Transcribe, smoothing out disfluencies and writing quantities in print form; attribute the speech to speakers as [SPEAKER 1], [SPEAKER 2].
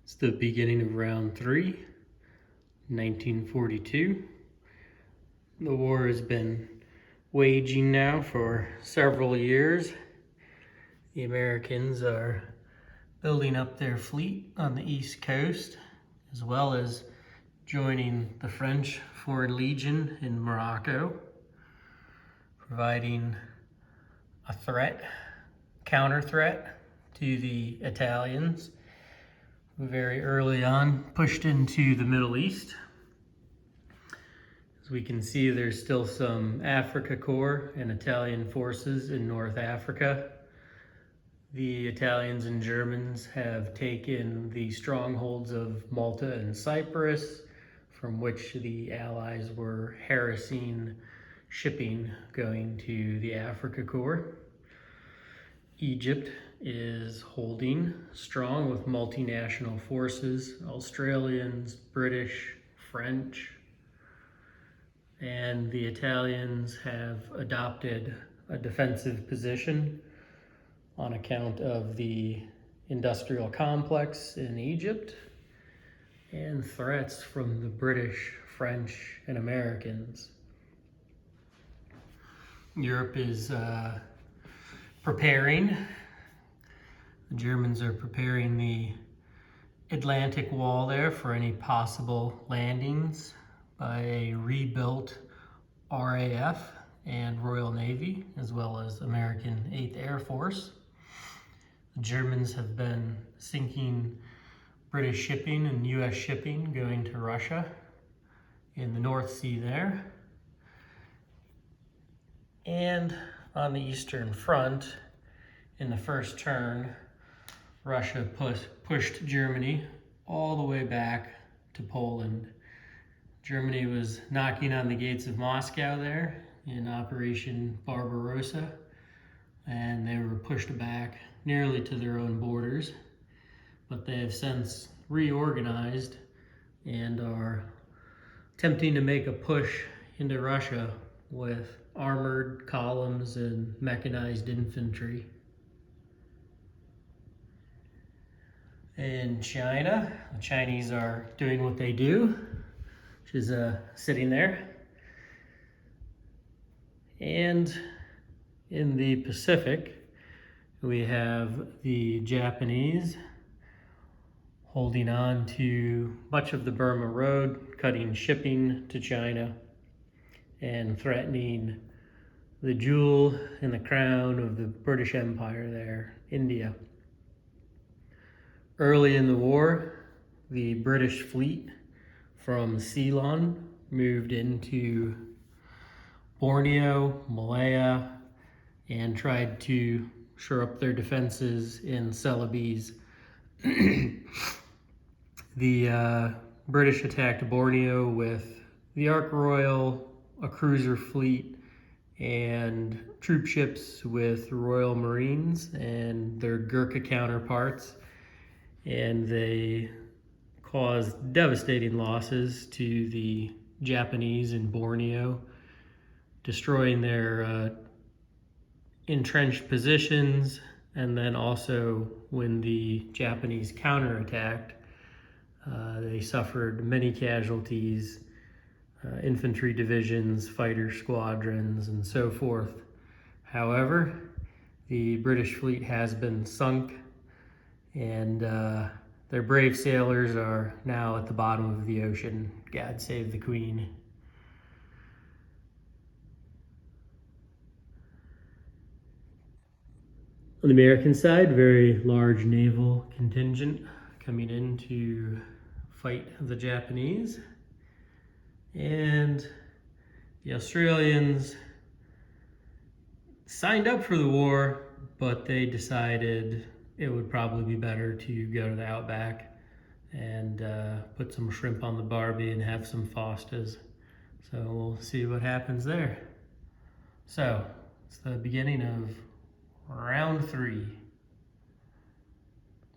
[SPEAKER 1] It's the beginning of round 3, 1942. The war has been waging now for several years. The Americans are building up their fleet on the East Coast, as well as joining the French Foreign Legion in Morocco, providing a threat, counter threat to the Italians, who very early on pushed into the Middle East. As we can see, there's still some Afrika Korps and Italian forces in North Africa. The Italians and Germans have taken the strongholds of Malta and Cyprus, from which the Allies were harassing shipping going to the Afrika Korps. Egypt is holding strong with multinational forces, Australians, British, French, and the Italians have adopted a defensive position on account of the industrial complex in Egypt and threats from the British, French, and Americans. Europe is preparing. The Germans are preparing the Atlantic Wall there for any possible landings by a rebuilt RAF and Royal Navy, as well as American 8th Air Force. The Germans have been sinking British shipping and US shipping going to Russia in the North Sea there. And on the Eastern Front, in the first turn, Russia pushed Germany all the way back to Poland. Germany was knocking on the gates of Moscow there in Operation Barbarossa, and they were pushed back nearly to their own borders. But they have since reorganized and are attempting to make a push into Russia with armored columns and mechanized infantry. In China, the Chinese are doing what they do, which is sitting there. And in the Pacific, we have the Japanese holding on to much of the Burma Road, cutting shipping to China, and threatening the jewel in the crown of the British Empire there, India. Early in the war, the British fleet from Ceylon moved into Borneo, Malaya, and tried to shore up their defenses in Celebes. The British attacked Borneo with the Ark Royal, a cruiser fleet, and troop ships with Royal Marines and their Gurkha counterparts, and they caused devastating losses to the Japanese in Borneo, destroying their entrenched positions. And then also when the Japanese counterattacked, they suffered many casualties, infantry divisions, fighter squadrons, and so forth. However, the British fleet has been sunk, and their brave sailors are now at the bottom of the ocean. God save the Queen. On the American side, very large naval contingent coming in to fight the Japanese. And the Australians signed up for the war, but they decided it would probably be better to go to the outback and put some shrimp on the barbie and have some Fostas. So we'll see what happens there. So it's the beginning of round 3.